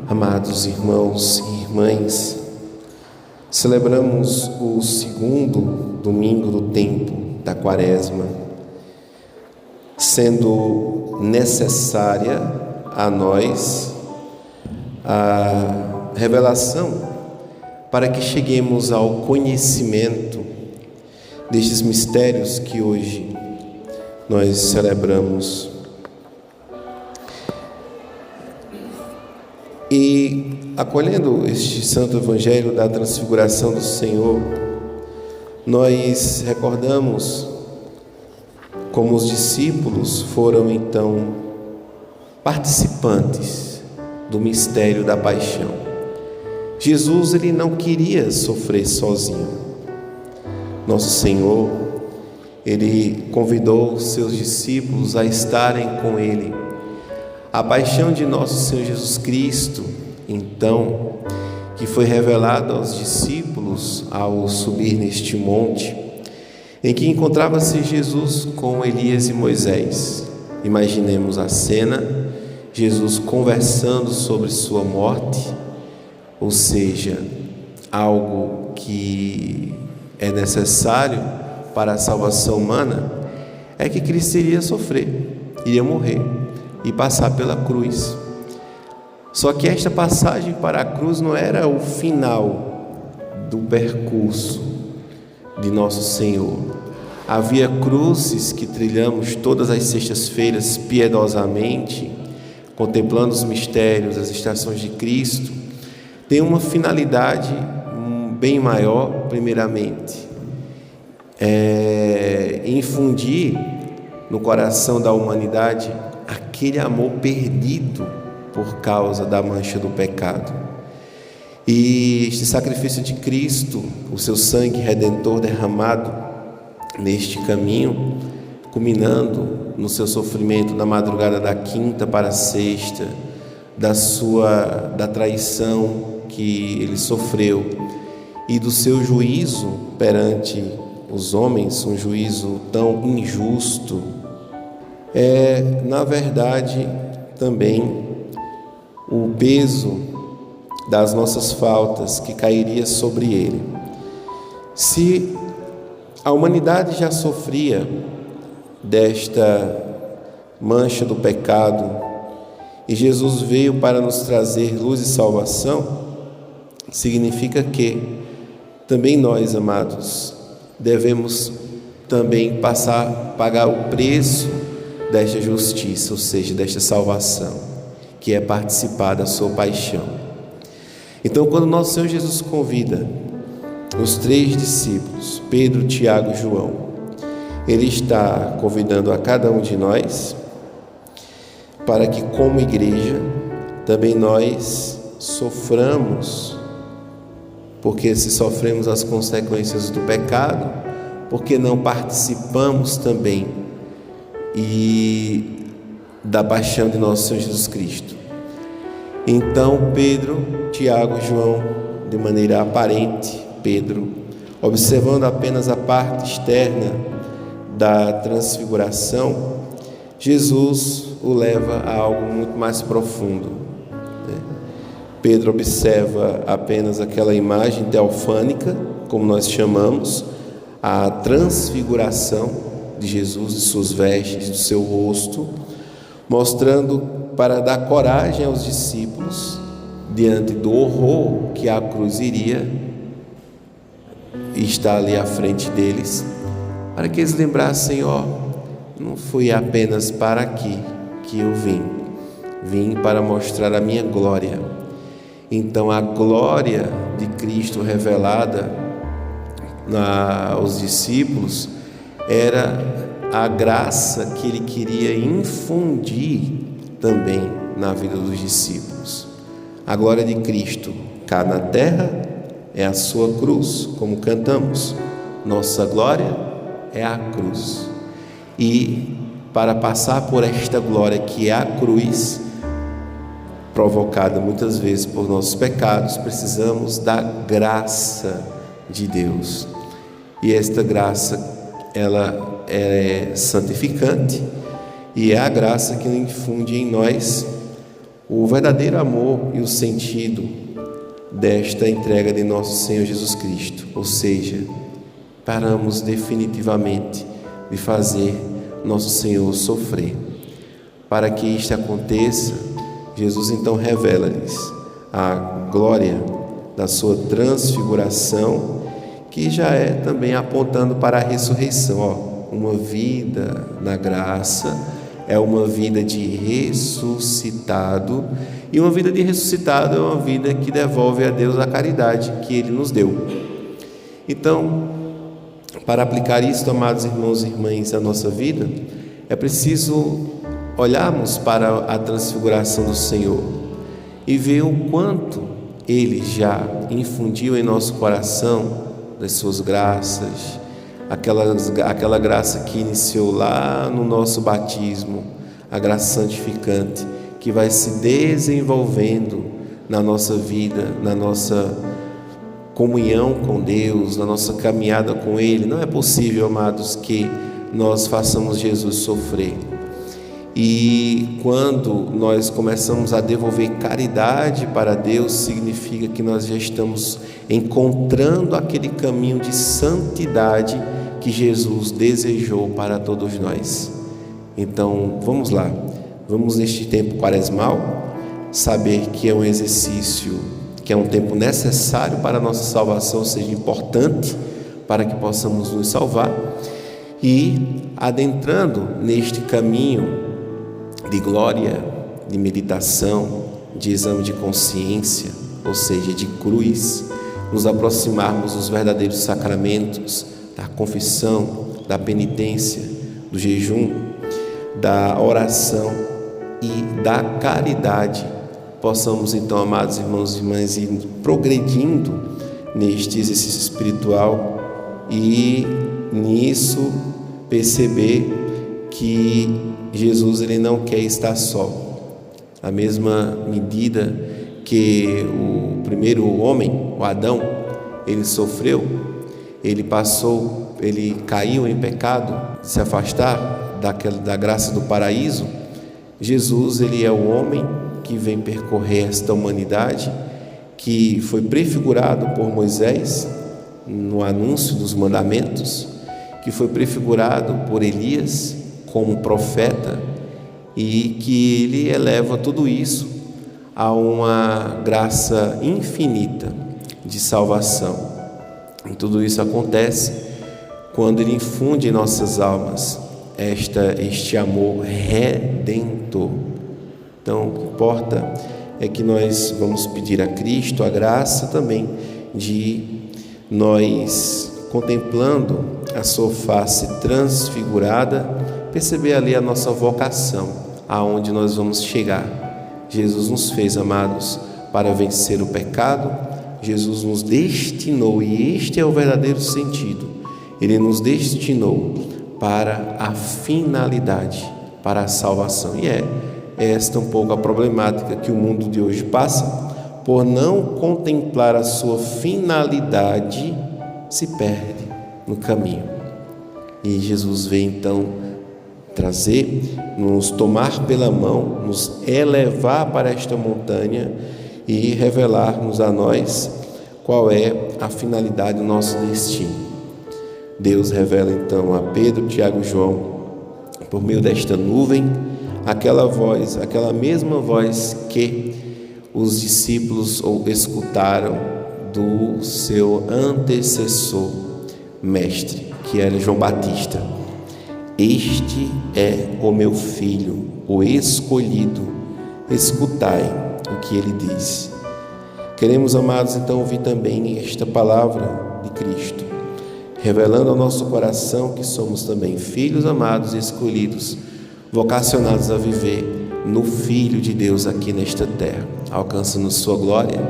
Amados irmãos e irmãs, celebramos o segundo domingo do tempo da Quaresma, sendo necessária a nós a revelação para que cheguemos ao conhecimento destes mistérios que hoje nós celebramos. E acolhendo este Santo Evangelho da Transfiguração do Senhor, nós recordamos como os discípulos foram então participantes do mistério da paixão. Jesus, ele não queria sofrer sozinho. Nosso Senhor, ele convidou seus discípulos a estarem com ele. A paixão de nosso Senhor Jesus Cristo, então, que foi revelada aos discípulos ao subir neste monte, em que encontrava-se Jesus com Elias e Moisés. Imaginemos a cena, Jesus conversando sobre sua morte, ou seja, algo que é necessário para a salvação humana, é que Cristo iria sofrer, iria morrer e passar pela cruz. Só que esta passagem para a cruz não era o final do percurso de nosso Senhor. Havia cruzes que trilhamos todas as sextas-feiras piedosamente, contemplando os mistérios, as estações de Cristo. Tem uma finalidade bem maior, primeiramente, infundir no coração da humanidade aquele amor perdido por causa da mancha do pecado. E este sacrifício de Cristo, o seu sangue redentor derramado neste caminho, culminando no seu sofrimento na madrugada da quinta para a sexta, da traição que ele sofreu e do seu juízo perante os homens, um juízo tão injusto, na verdade, também o peso das nossas faltas que cairia sobre ele. Se a humanidade já sofria desta mancha do pecado e Jesus veio para nos trazer luz e salvação, significa que também nós, amados, devemos também pagar o preço desta justiça, ou seja, desta salvação, que é participar da sua paixão. Então, quando nosso Senhor Jesus convida os 3 discípulos, Pedro, Tiago e João, ele está convidando a cada um de nós para que, como igreja, também nós soframos, porque se sofremos as consequências do pecado, porque não participamos também e da paixão de nosso Senhor Jesus Cristo. Então Pedro, Tiago e João, de maneira aparente, Pedro, observando apenas a parte externa da transfiguração, Jesus o leva a algo muito mais profundo. Pedro observa apenas aquela imagem teofânica, como nós chamamos, a transfiguração de Jesus, de suas vestes, do seu rosto, mostrando para dar coragem aos discípulos diante do horror que a cruz iria estar ali à frente deles, para que eles lembrassem: não fui apenas para aqui que eu vim para mostrar a minha glória. Então a glória de Cristo revelada aos discípulos era a graça que ele queria infundir também na vida dos discípulos. A glória de Cristo cá na terra é a sua cruz, como cantamos. Nossa glória é a cruz. E para passar por esta glória que é a cruz, provocada muitas vezes por nossos pecados, precisamos da graça de Deus. E esta graça, ela é santificante e é a graça que infunde em nós o verdadeiro amor e o sentido desta entrega de nosso Senhor Jesus Cristo, ou seja, paramos definitivamente de fazer nosso Senhor sofrer. Para que isto aconteça, Jesus então revela-lhes a glória da sua transfiguração, que já é também apontando para a ressurreição. Uma vida na graça é uma vida de ressuscitado, e uma vida de ressuscitado é uma vida que devolve a Deus a caridade que Ele nos deu. Então, para aplicar isso, amados irmãos e irmãs, à nossa vida, é preciso olharmos para a transfiguração do Senhor e ver o quanto Ele já infundiu em nosso coração das suas graças, aquela graça que iniciou lá no nosso batismo, a graça santificante, que vai se desenvolvendo na nossa vida, na nossa comunhão com Deus, na nossa caminhada com Ele. Não é possível, amados, que nós façamos Jesus sofrer. E quando nós começamos a devolver caridade para Deus, significa que nós já estamos encontrando aquele caminho de santidade que Jesus desejou para todos nós. Então, vamos lá. Vamos neste tempo quaresmal saber que é um exercício, que é um tempo necessário para a nossa salvação, seja importante para que possamos nos salvar, e adentrando neste caminho de glória, de meditação, de exame de consciência, ou seja, de cruz, nos aproximarmos dos verdadeiros sacramentos, da confissão, da penitência, do jejum, da oração e da caridade. Possamos então, amados irmãos e irmãs, ir progredindo neste exercício espiritual e nisso perceber que Jesus, ele não quer estar só. A mesma medida que o primeiro homem, o Adão, ele sofreu, ele caiu em pecado, se afastar da graça do paraíso. Jesus, ele é o homem que vem percorrer esta humanidade, que foi prefigurado por Moisés no anúncio dos mandamentos, que foi prefigurado por Elias como profeta, e que ele eleva tudo isso a uma graça infinita de salvação. E tudo isso acontece quando ele infunde em nossas almas este amor redentor. Então, o que importa é que nós vamos pedir a Cristo a graça também de nós, contemplando a sua face transfigurada, perceber ali a nossa vocação, aonde nós vamos chegar. Jesus nos fez, amados, para vencer o pecado. Jesus nos destinou, e este é o verdadeiro sentido, Ele nos destinou para a finalidade, para a salvação. E é esta um pouco a problemática que o mundo de hoje passa, por não contemplar a sua finalidade, se perde no caminho. E Jesus vem então trazer, nos tomar pela mão, nos elevar para esta montanha e revelar-nos a nós qual é a finalidade do nosso destino. Deus revela então a Pedro, Tiago e João, por meio desta nuvem, aquela mesma voz que os discípulos escutaram do seu antecessor mestre, que era João Batista. Este é o meu filho, o escolhido, escutai o que ele diz. Queremos, amados, então ouvir também esta palavra de Cristo, revelando ao nosso coração que somos também filhos amados e escolhidos, vocacionados a viver no Filho de Deus aqui nesta terra, alcançando sua glória,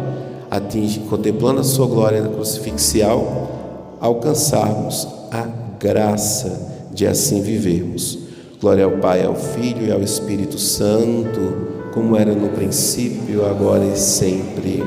contemplando a sua glória crucifixial, alcançarmos a graça de assim vivermos. Glória ao Pai, ao Filho e ao Espírito Santo, como era no princípio, agora e sempre.